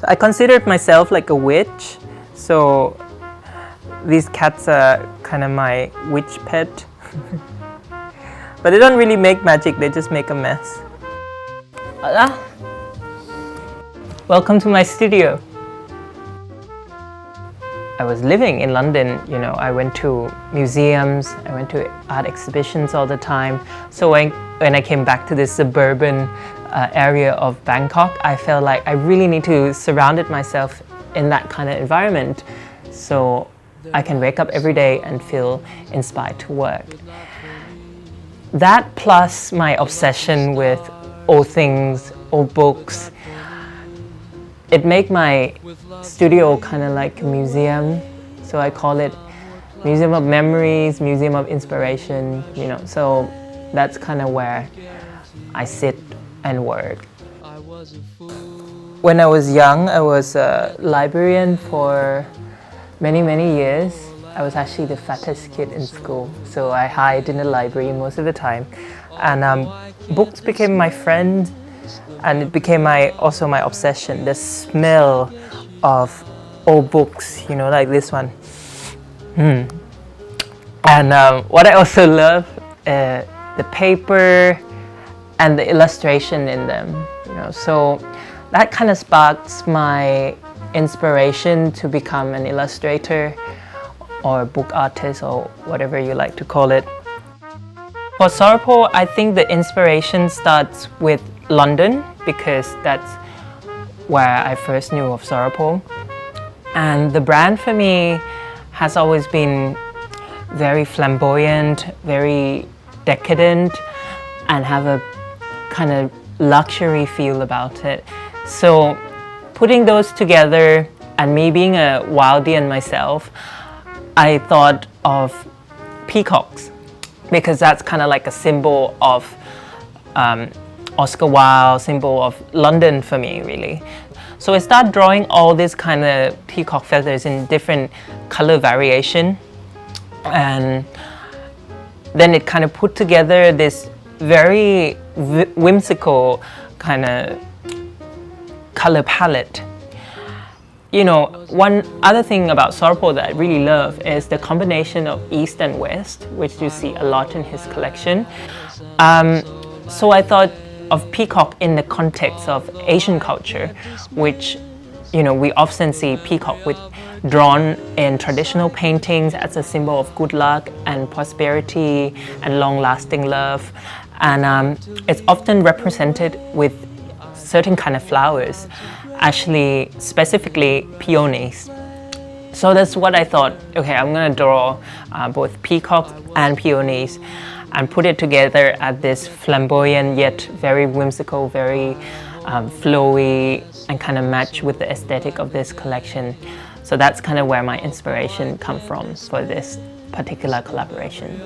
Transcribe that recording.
I considered myself like a witch, so these cats are kind of my witch pet. But they don't really make magic, they just make a mess. Hola. Welcome to my studio. I was living in London, you know, I went to museums, I went to art exhibitions all the time. So when I came back to this suburban area of Bangkok, I felt like I really need to surround myself in that kind of environment so I can wake up every day and feel inspired to work. That plus my obsession with old things, old books, it made my studio kind of like a museum. So I call it Museum of Memories, Museum of Inspiration, you know. So that's kind of where I sit and work. When I was young, I was a librarian for many years. I was actually the fattest kid in school, so I hid in the library most of the time. And books became my friend, and it became also my obsession. The smell of old books, you know, like this one. And what I also love, the paper and the illustration in them, you know. So that kind of sparks my inspiration to become an illustrator or book artist or whatever you like to call it. For Sorapol, I think the inspiration starts with London because that's where I first knew of Sorapol. And the brand for me has always been very flamboyant, very decadent, and have a kind of luxury feel about it. So putting those together and me being a Wildian myself, I thought of peacocks because that's kind of like a symbol of Oscar Wilde, symbol of London for me, really. So I started drawing all these kind of peacock feathers in different color variation, and then it kind of put together this very whimsical kind of color palette. You know, one other thing about Sorapol that I really love is the combination of East and West, which you see a lot in his collection. So I thought of peacock in the context of Asian culture, which, you know, we often see peacock drawn in traditional paintings as a symbol of good luck and prosperity and long-lasting love. And it's often represented with certain kind of flowers, actually specifically peonies. So that's what I thought, okay, I'm gonna draw both peacocks and peonies and put it together at this flamboyant yet very whimsical, very flowy, and kind of match with the aesthetic of this collection. So that's kind of where my inspiration comes from for this particular collaboration.